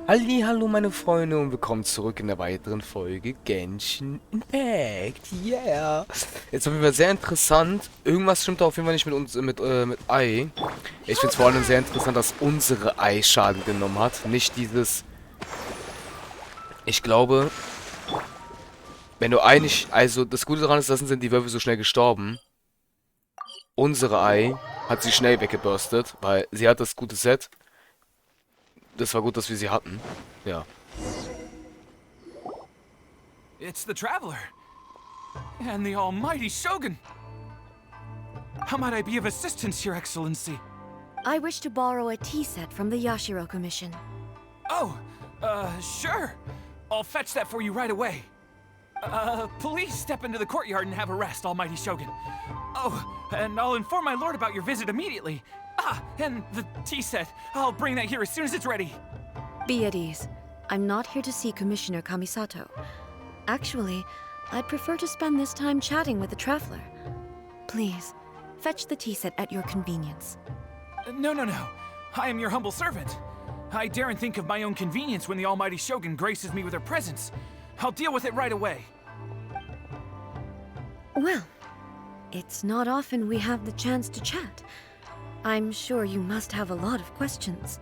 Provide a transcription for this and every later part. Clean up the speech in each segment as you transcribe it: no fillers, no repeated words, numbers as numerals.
Hallo meine Freunde und willkommen zurück in der weiteren Folge Genshin Impact. Yeah. Jetzt auf jeden Fall sehr interessant. Irgendwas stimmt da auf jeden Fall nicht mit uns, mit Ei. Ich finde es vor allem sehr interessant, dass unsere Ei Schaden genommen hat. Nicht dieses, ich glaube, wenn du Ei nicht, also das Gute daran ist, dass sind die Wölfe so schnell gestorben. Unsere Ei hat sie schnell weggebürstet, weil sie hat das gute Set. Das war gut, dass wir sie hatten. Ja. It's the Traveler. And the almighty Shogun. How might I be of assistance, Your Excellency? I wish to borrow a tea set from the Yashiro Commission. Oh, sure. I'll fetch that for you right away. Please step into the courtyard and have a rest, almighty Shogun. Oh, and I'll inform my lord about your visit immediately. Ah, and the tea set. I'll bring that here as soon as it's ready. Be at ease. I'm not here to see Commissioner Kamisato. Actually, I'd prefer to spend this time chatting with the Traveler. Please, fetch the tea set at your convenience. No. I am your humble servant. I daren't think of my own convenience when the almighty Shogun graces me with her presence. I'll deal with it right away. Well, it's not often we have the chance to chat. I'm sure you must have a lot of questions.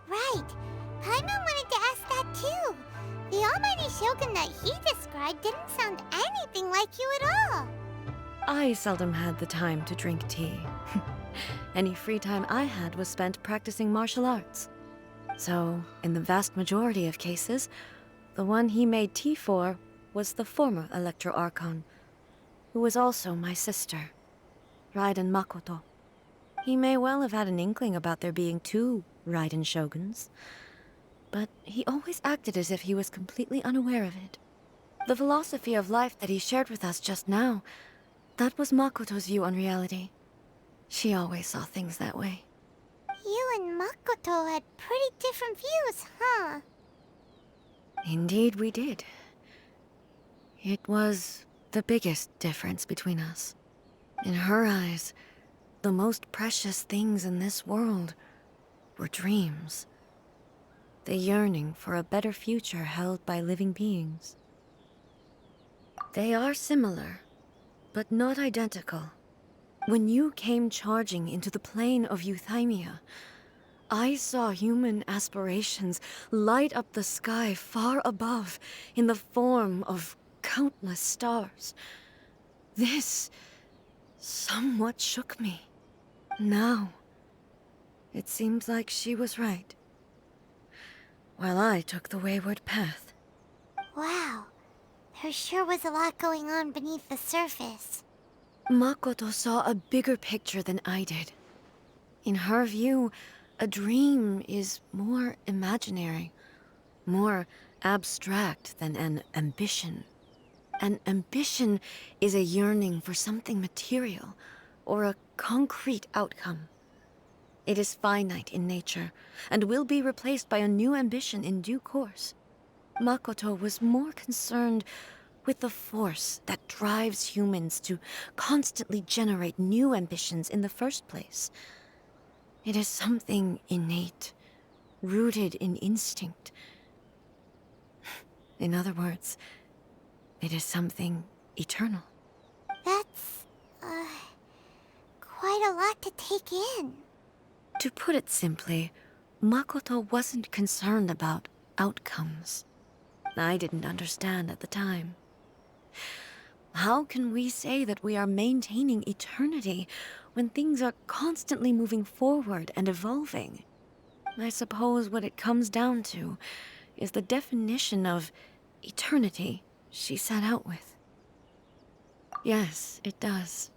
Right. Paimon wanted to ask that too. The almighty Shogun that he described didn't sound anything like you at all. I seldom had the time to drink tea. Any free time I had was spent practicing martial arts. So, in the vast majority of cases, the one he made tea for was the former Electro Archon, who was also my sister, Raiden Makoto. He may well have had an inkling about there being two Raiden Shoguns, but he always acted as if he was completely unaware of it. The philosophy of life that he shared with us just now, that was Makoto's view on reality. She always saw things that way. You and Makoto had pretty different views, huh? Indeed we did. It was the biggest difference between us. In her eyes, the most precious things in this world were dreams. The yearning for a better future held by living beings. They are similar, but not identical. When you came charging into the plane of Euthymia, I saw human aspirations light up the sky far above in the form of countless stars. This somewhat shook me. Now, it seems like she was right, while I took the wayward path. Wow. There sure was a lot going on beneath the surface. Makoto saw a bigger picture than I did. In her view, a dream is more imaginary, more abstract than an ambition. An ambition is a yearning for something material, or a concrete outcome. It is finite in nature, and will be replaced by a new ambition in due course. Makoto was more concerned with the force that drives humans to constantly generate new ambitions in the first place. It is something innate, rooted in instinct. In other words, it is something eternal. That's, quite a lot to take in. To put it simply, Makoto wasn't concerned about outcomes. I didn't understand at the time. How can we say that we are maintaining eternity when things are constantly moving forward and evolving? I suppose what it comes down to is the definition of eternity she set out with. Yes, it does.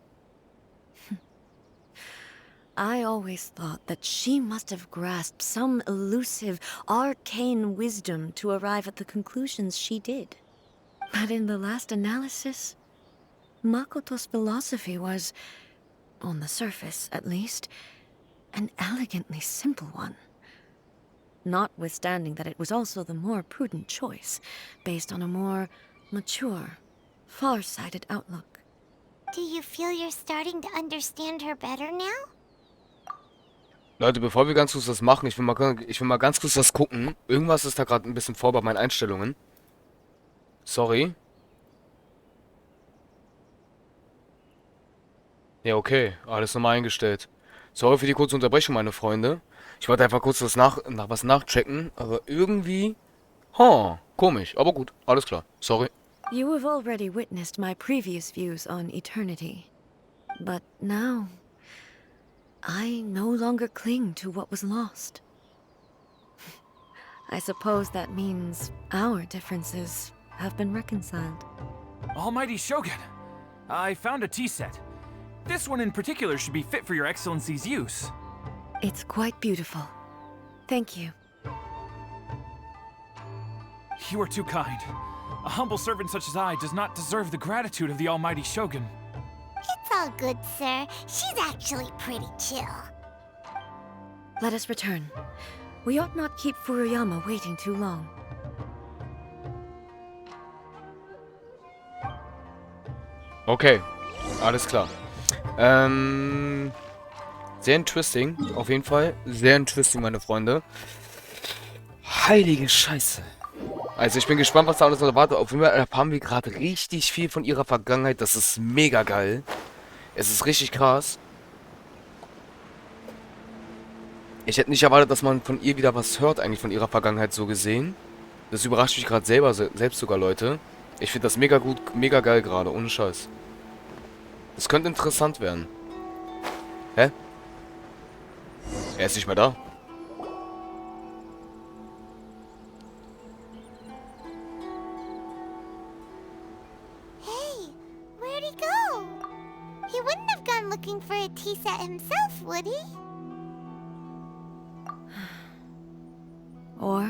I always thought that she must have grasped some elusive, arcane wisdom to arrive at the conclusions she did. But in the last analysis, Makoto's philosophy was, on the surface at least, an elegantly simple one. Notwithstanding that it was also the more prudent choice, based on a more mature, far-sighted outlook. Do you feel you're starting to understand her better now? Leute, bevor wir ganz kurz das machen, ich will mal ganz kurz das gucken. Irgendwas ist da gerade ein bisschen vor bei meinen Einstellungen. Sorry. Ja, okay. Alles nochmal eingestellt. Sorry für die kurze Unterbrechung, meine Freunde. Ich wollte einfach kurz nach was nachchecken, aber irgendwie... komisch. Aber gut, alles klar. Sorry. You have already witnessed my previous views on eternity. But now, I no longer cling to what was lost. I suppose that means our differences have been reconciled. Almighty Shogun, I found a tea set. This one in particular should be fit for your excellency's use. It's quite beautiful. Thank you. You are too kind. A humble servant such as I does not deserve the gratitude of the Almighty Shogun. It's all good, sir. She's actually pretty chill. Let us return. We ought not keep Furuyama waiting too long. Okay, alles klar. Sehr interesting, auf jeden Fall. Sehr interesting, meine Freunde. Heilige Scheiße. Also ich bin gespannt, was da alles noch erwartet. Auf jeden Fall erfahren wir gerade richtig viel von ihrer Vergangenheit. Das ist mega geil. Es ist richtig krass. Ich hätte nicht erwartet, dass man von ihr wieder was hört, eigentlich von ihrer Vergangenheit so gesehen. Das überrascht mich gerade selbst sogar, Leute. Ich finde das mega gut, mega geil gerade, ohne Scheiß. Das könnte interessant werden. Hä? Er ist nicht mehr da. Hey, where'd he go? He wouldn't have gone looking for a tea set himself, would he? Or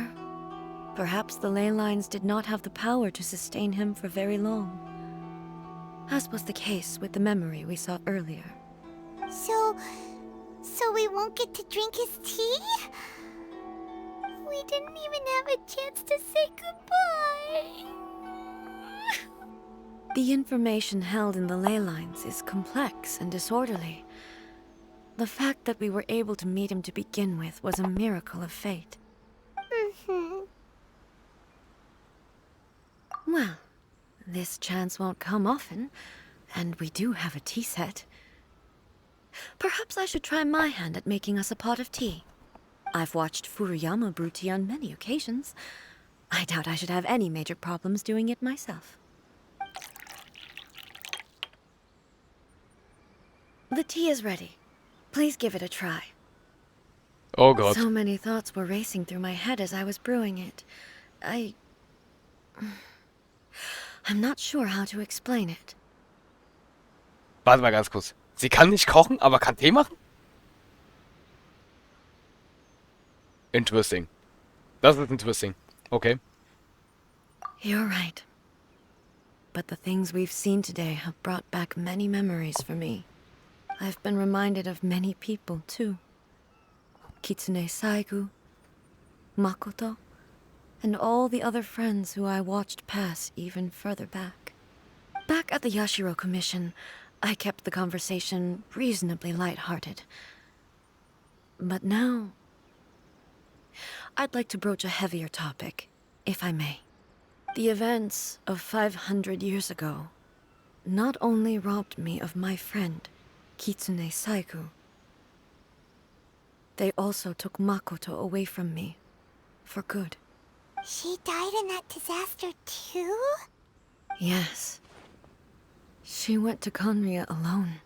perhaps the ley lines did not have the power to sustain him for very long, as was the case with the memory we sought earlier. So we won't get to drink his tea? We didn't even have a chance to say goodbye. The information held in the ley lines is complex and disorderly. The fact that we were able to meet him to begin with was a miracle of fate. Well, this chance won't come often, and we do have a tea set. Perhaps I should try my hand at making us a pot of tea. I've watched Furuyama brew tea on many occasions. I doubt I should have any major problems doing it myself. The tea is ready. Please give it a try. Oh Gott. So many thoughts were racing through my head as I was brewing it. I'm not sure how to explain it. Warte mal ganz kurz. Sie kann nicht kochen, aber kann Tee machen? Interesting. Das ist interesting. Okay. You're right. But the things we've seen today have brought back many memories for me. I've been reminded of many people, too. Kitsune Saigu, Makoto, and all the other friends who I watched pass even further back. Back at the Yashiro Commission, I kept the conversation reasonably light-hearted. But now, I'd like to broach a heavier topic, if I may. The events of 500 years ago not only robbed me of my friend, Kitsune Saigu, they also took Makoto away from me, for good. She died in that disaster too? Yes. She went to Konria alone,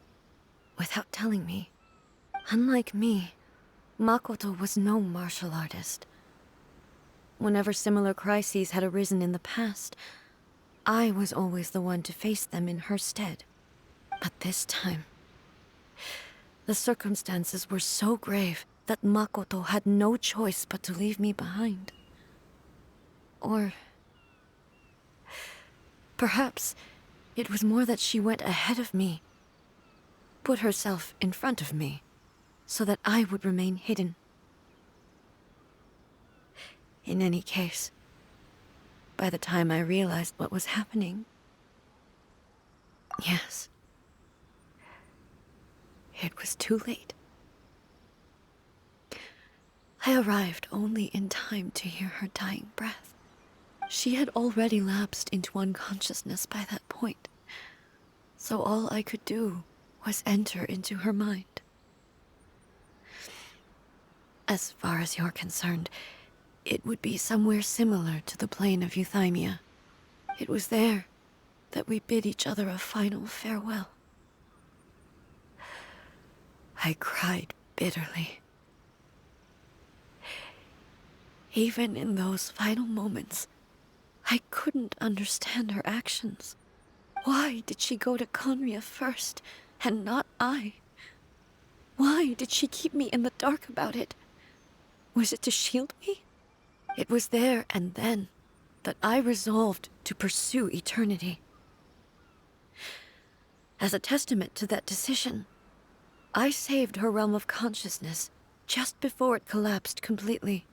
without telling me. Unlike me, Makoto was no martial artist. Whenever similar crises had arisen in the past, I was always the one to face them in her stead. But this time, the circumstances were so grave that Makoto had no choice but to leave me behind. Or perhaps it was more that she went ahead of me, put herself in front of me, so that I would remain hidden. In any case, by the time I realized what was happening, yes, it was too late. I arrived only in time to hear her dying breath. She had already lapsed into unconsciousness by that point, so all I could do was enter into her mind. As far as you're concerned, it would be somewhere similar to the plane of Euthymia. It was there that we bid each other a final farewell. I cried bitterly. Even in those final moments, I couldn't understand her actions. Why did she go to Conria first, and not I? Why did she keep me in the dark about it? Was it to shield me? It was there and then that I resolved to pursue eternity. As a testament to that decision, I saved her realm of consciousness just before it collapsed completely,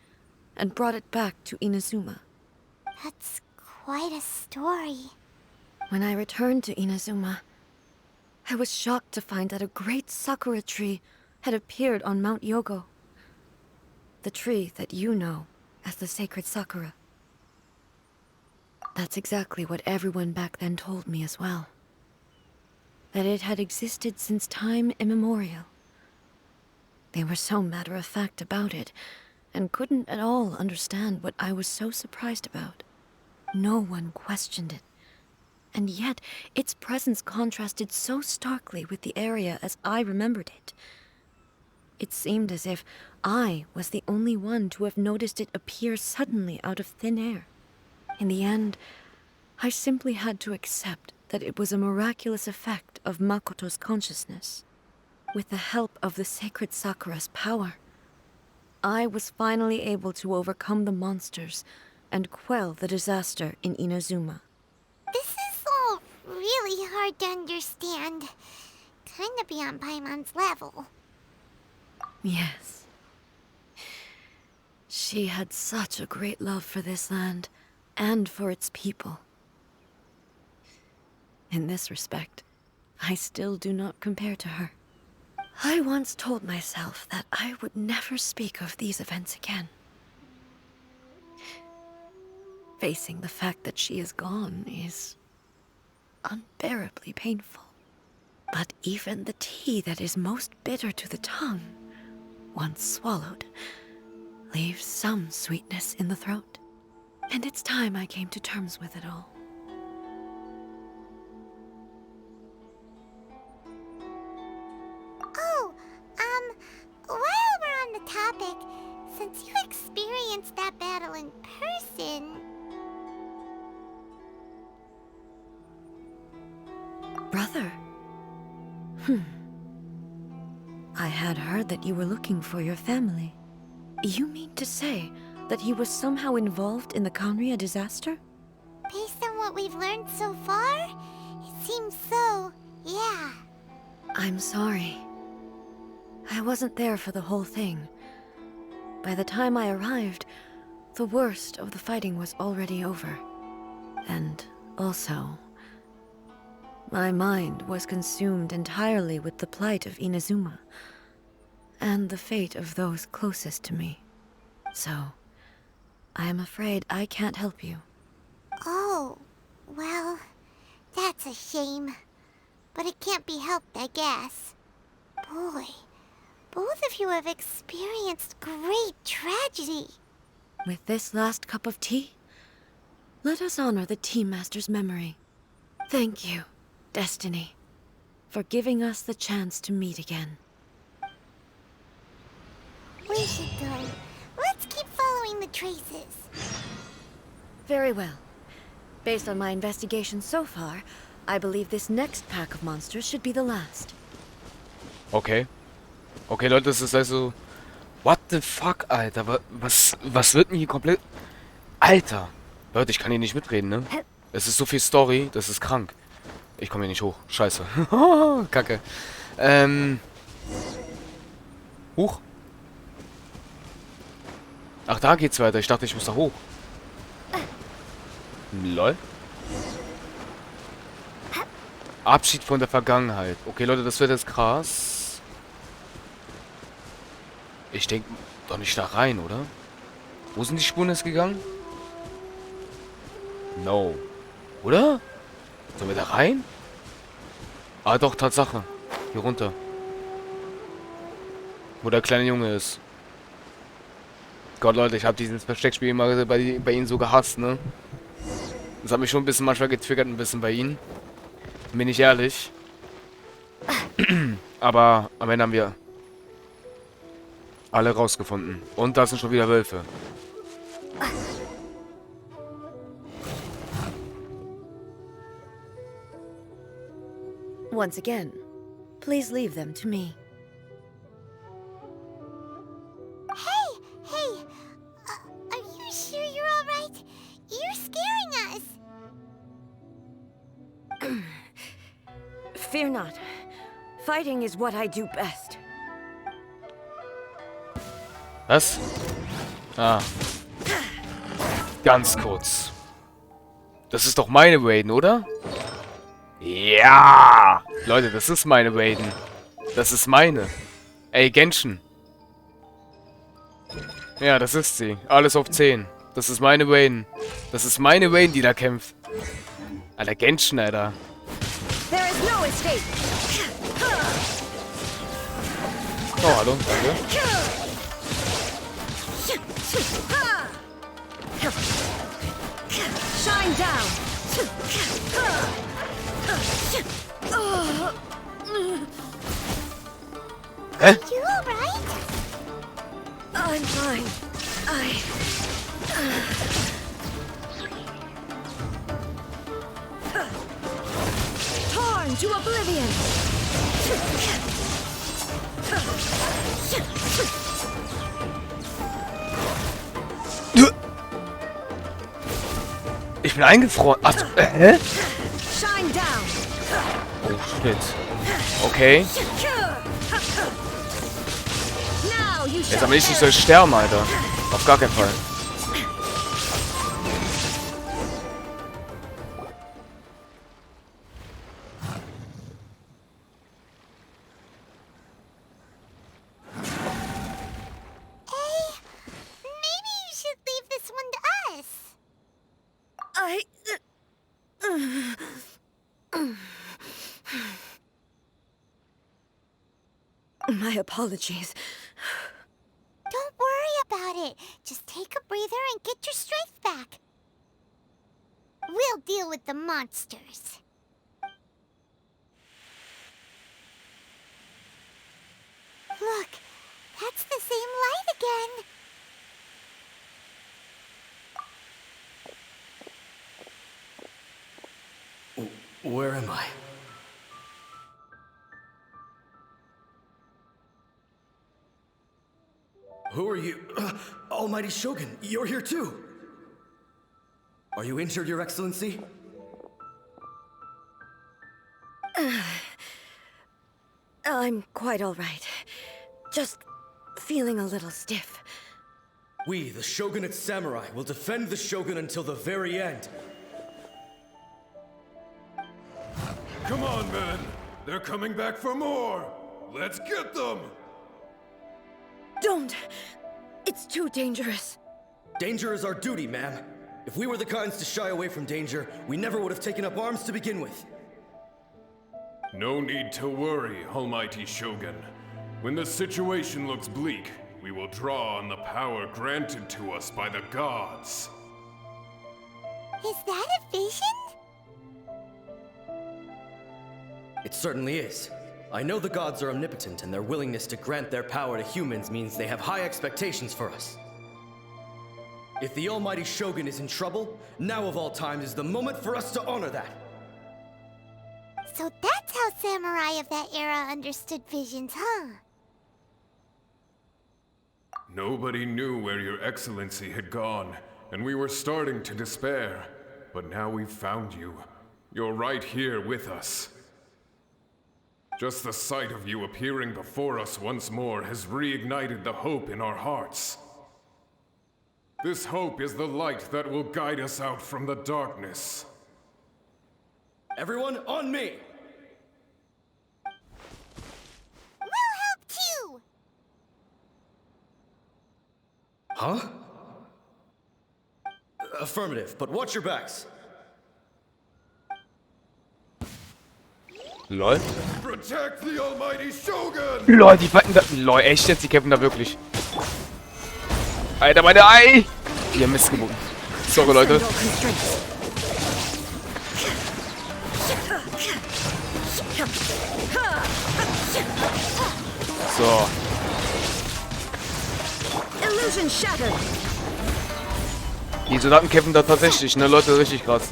and brought it back to Inazuma. That's quite a story. When I returned to Inazuma, I was shocked to find that a great sakura tree had appeared on Mount Yogo. The tree that you know as the sacred sakura. That's exactly what everyone back then told me as well. That it had existed since time immemorial. They were so matter-of-fact about it, and couldn't at all understand what I was so surprised about. No one questioned it, and yet its presence contrasted so starkly with the area as I remembered it. It seemed as if I was the only one to have noticed it appear suddenly out of thin air. In the end, I simply had to accept that it was a miraculous effect of Makoto's consciousness. With the help of the sacred Sakura's power, I was finally able to overcome the monsters and quell the disaster in Inazuma. This is all really hard to understand. Kinda beyond Paimon's level. Yes. She had such a great love for this land, and for its people. In this respect, I still do not compare to her. I once told myself that I would never speak of these events again. Facing the fact that she is gone is unbearably painful. But even the tea that is most bitter to the tongue, once swallowed, leaves some sweetness in the throat. And it's time I came to terms with it all. Oh, while we're on the topic, since you experienced that battle in person... Brother? I had heard that you were looking for your family. You mean to say that he was somehow involved in the Conria disaster? Based on what we've learned so far, it seems so, yeah. I'm sorry. I wasn't there for the whole thing. By the time I arrived, the worst of the fighting was already over. And also, my mind was consumed entirely with the plight of Inazuma, and the fate of those closest to me. So, I am afraid I can't help you. Oh, well, that's a shame. But it can't be helped, I guess. Boy, both of you have experienced great tragedy. With this last cup of tea, let us honor the Tea Master's memory. Thank you, Destiny, for giving us the chance to meet again. We should go. Let's keep following the traces. Very well. Based on my investigation so far, I believe this next pack of monsters should be the last. Okay. Okay, Leute, das ist also... What the fuck, Alter? Was wird denn hier komplett... Alter! Leute, ich kann hier nicht mitreden, ne? Es ist so viel Story, das ist krank. Ich komme hier nicht hoch. Scheiße. Kacke. Huch. Ach, da geht's weiter. Ich dachte, ich muss da hoch. Lol. Abschied von der Vergangenheit. Okay, Leute, das wird jetzt krass. Ich denke, Doch nicht da rein, oder? Wo sind die Spuren jetzt gegangen? No. Oder? Sollen wir da rein? Ah, doch, Tatsache. Hier runter. Wo der kleine Junge ist. Gott, Leute, ich habe dieses Versteckspiel immer bei ihnen so gehasst, ne? Das hat mich schon ein bisschen manchmal getriggert, ein bisschen bei ihnen. Bin ich ehrlich. Aber am Ende haben wir alle rausgefunden. Und da sind schon wieder Wölfe. Once again, please leave them to me. Hey, are you sure you're all right? You're scaring us. Fear not. Fighting is what I do best. Was? Ah. Ganz kurz. Das ist doch meine Raiden, oder? Ja! Leute, das ist meine Raiden. Das ist meine. Ey, Genshin. Ja, das ist sie. Alles auf 10. Das ist meine Raiden. Das ist meine Raiden, die da kämpft. Alter, Genshin, Alter. There is no escape. Oh, hallo, danke. Shine down. Hä? You all right? I'm fine. Torn to oblivion. Ich bin eingefroren. Ach, hä? Shine down. Oh, shit. Okay. Now you Jetzt aber nicht, ich soll sterben, Alter. Auf gar keinen Fall. Maybe you should leave this one to us. My apologies. Don't worry about it. Just take a breather and get your strength back. We'll deal with the monsters. Look, that's the same light again. Where am I? Who are you? Almighty Shogun, you're here too! Are you injured, Your Excellency? I'm quite all right. Just feeling a little stiff. We, the Shogunate Samurai, will defend the Shogun until the very end. Come on, men! They're coming back for more! Let's get them! Don't! It's too dangerous. Danger is our duty, ma'am. If we were the kinds to shy away from danger, we never would have taken up arms to begin with. No need to worry, Almighty Shogun. When the situation looks bleak, we will draw on the power granted to us by the gods. Is that a vision? It certainly is. I know the gods are omnipotent, and their willingness to grant their power to humans means they have high expectations for us. If the Almighty Shogun is in trouble, now of all times is the moment for us to honor that. So that's how samurai of that era understood visions, huh? Nobody knew where your excellency had gone, and we were starting to despair. But now we've found you. You're right here with us. Just the sight of you appearing before us once more has reignited the hope in our hearts. This hope is the light that will guide us out from the darkness. Everyone, on me! We'll help too! Huh? Affirmative, but watch your backs. Lol. Protect the almighty Shogun! Lol, die fighten da. Lol, echt jetzt? Die kämpfen da wirklich. Alter, meine Ei! Die haben Mist geboten. Sorry, Leute. So. Illusion shattered. Die Soldaten kämpfen da tatsächlich, ne, Leute, richtig krass.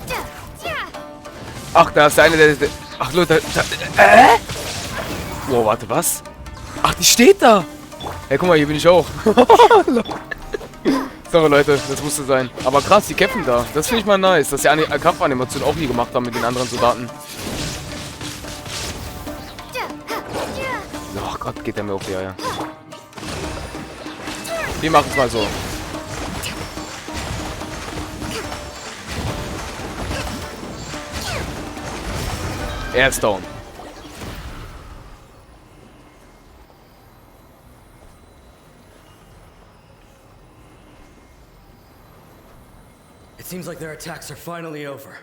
Ach, da ist der eine, der ach, Leute, Wow, warte, was? Ach, die steht da! Hey, guck mal, hier bin ich auch. Sorry, Leute, das musste sein. Aber krass, die kämpfen da. Das finde ich mal nice, dass die Kampfanimation auch nie gemacht haben mit den anderen Soldaten. Ach Gott, geht der mir auf die Eier. Wir machen es mal so. Er ist down. It seems like their attacks are finally over.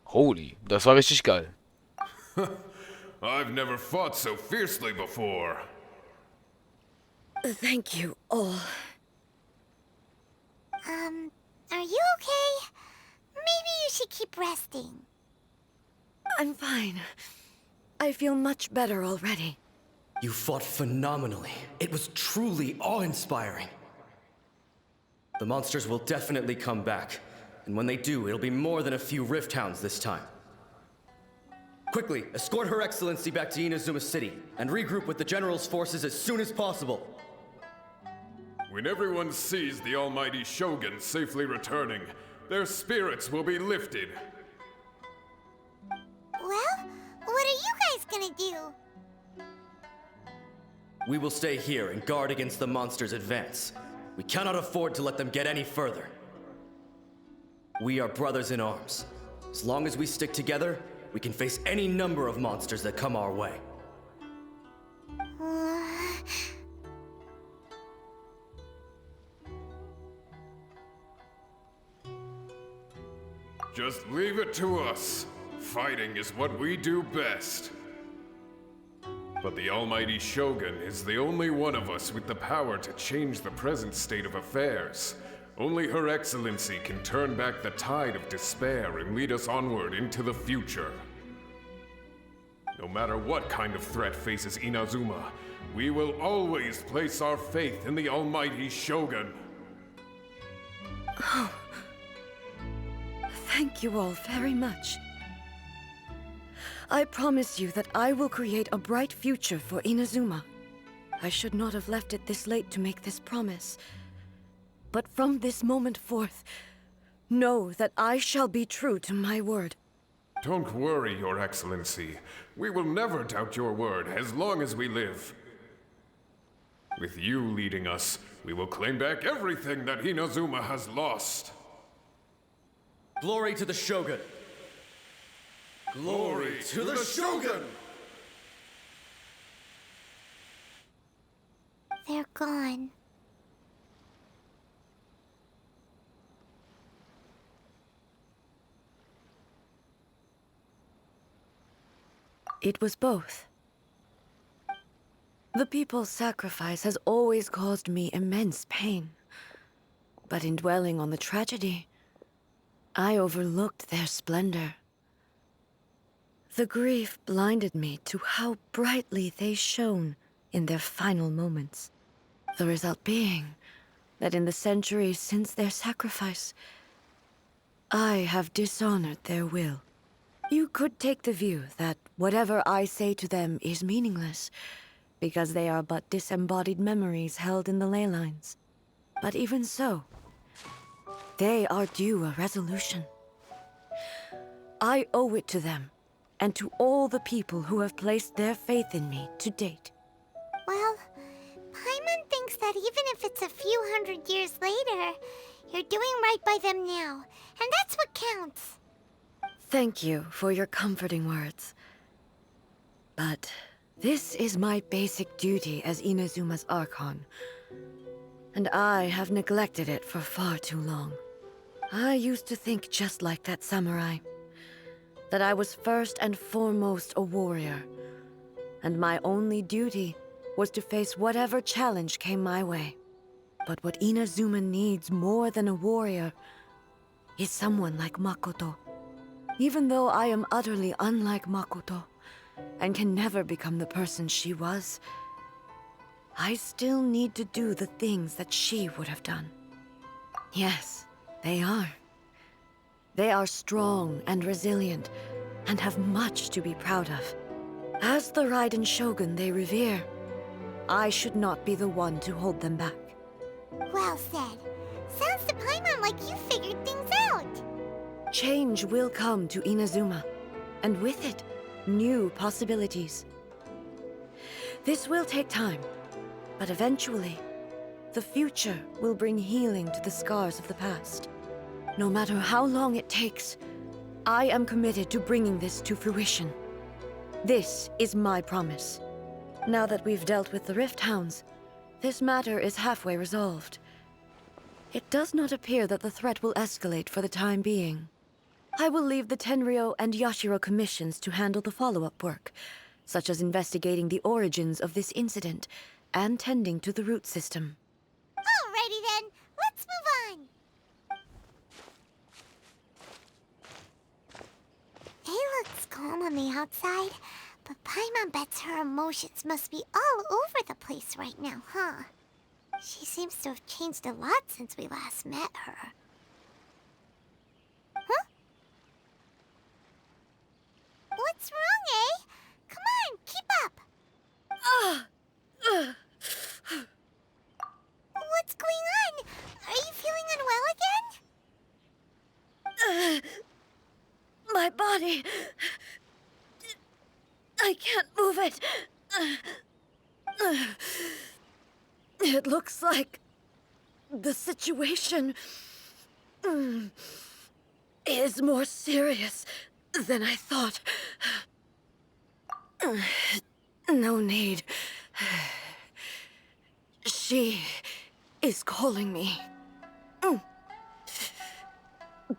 Holy, das war richtig geil. I've never fought so fiercely before. Thank you all. Are you okay? Maybe you should keep resting. I'm fine. I feel much better already. You fought phenomenally. It was truly awe-inspiring. The monsters will definitely come back. And when they do, it'll be more than a few Rift Hounds this time. Quickly, escort Her Excellency back to Inazuma City, and regroup with the General's forces as soon as possible. When everyone sees the almighty Shogun safely returning, their spirits will be lifted. Well, what are you guys gonna do? We will stay here and guard against the monsters' advance. We cannot afford to let them get any further. We are brothers in arms. As long as we stick together, we can face any number of monsters that come our way. Just leave it to us. Fighting is what we do best. But the almighty Shogun is the only one of us with the power to change the present state of affairs. Only Her Excellency can turn back the tide of despair and lead us onward into the future. No matter what kind of threat faces Inazuma, we will always place our faith in the almighty Shogun. Oh. Thank you all very much. I promise you that I will create a bright future for Inazuma. I should not have left it this late to make this promise. But from this moment forth, know that I shall be true to my word. Don't worry, Your Excellency. We will never doubt your word as long as we live. With you leading us, we will claim back everything that Inazuma has lost. Glory to the Shogun! Glory to the Shogun! They're gone. It was both. The people's sacrifice has always caused me immense pain. But in dwelling on the tragedy, I overlooked their splendor. The grief blinded me to how brightly they shone in their final moments. The result being that in the centuries since their sacrifice, I have dishonored their will. You could take the view that whatever I say to them is meaningless, because they are but disembodied memories held in the ley lines. But even so, they are due a resolution. I owe it to them, and to all the people who have placed their faith in me to date. Well, Paimon thinks that even if it's a few hundred years later, you're doing right by them now, and that's what counts. Thank you for your comforting words. But This is my basic duty as Inazuma's Archon, and I have neglected it for far too long. I used to think just like that samurai, that I was first and foremost a warrior, and my only duty was to face whatever challenge came my way. But what Inazuma needs more than a warrior is someone like Makoto. Even though I am utterly unlike Makoto, and can never become the person she was, I still need to do the things that she would have done. Yes, they are. They are strong and resilient, and have much to be proud of. As the Raiden Shogun they revere, I should not be the one to hold them back. Well said. Sounds to Paimon like you figured things out. Change will come to Inazuma, and with it, new possibilities. This will take time, but eventually, the future will bring healing to the scars of the past. No matter how long it takes, I am committed to bringing this to fruition. This is my promise. Now that we've dealt with the Rift Hounds, this matter is halfway resolved. It does not appear that the threat will escalate for the time being. I will leave the Tenryo and Yashiro commissions to handle the follow-up work, such as investigating the origins of this incident and tending to the root system. Alrighty then, let's move on. It looks calm on the outside, but Paimon bets her emotions must be all over the place right now, huh? She seems to have changed a lot since we last met her. Huh? What's wrong, eh? Come on, keep up. What's going on? Are you feeling unwell again? My body... I can't move it. It looks like the situation is more serious than I thought. No need. She is calling me.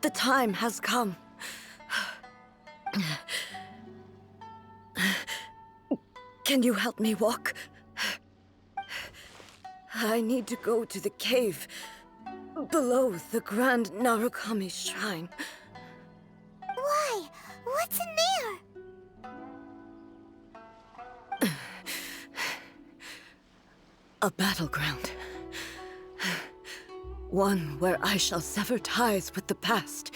The time has come. Can you help me walk? I need to go to the cave below the Grand Narukami Shrine. Why? What's in there? A battleground. One where I shall sever ties with the past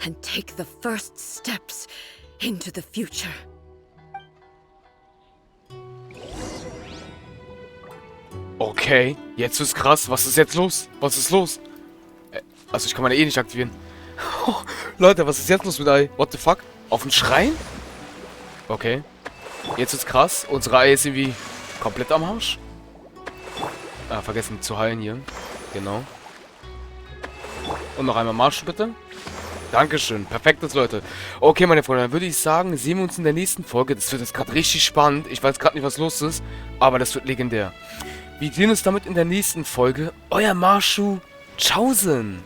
and take the first steps into the future. Okay, jetzt ist krass. Was ist jetzt los? Was ist los? Also ich kann meine nicht aktivieren. Leute, was ist jetzt los mit Ei? What the fuck? Auf den Schrein? Okay. Jetzt ist krass. Unsere Ei ist irgendwie komplett am Arsch. Ah, vergessen zu heilen hier. Genau. Und noch einmal Marsch bitte. Dankeschön. Perfektes, Leute. Okay, meine Freunde, dann würde ich sagen, sehen wir uns in der nächsten Folge. Das wird jetzt gerade richtig spannend. Ich weiß gerade nicht, was los ist, aber das wird legendär. Wir sehen uns damit in der nächsten Folge. Euer Marschu. Tschaußen.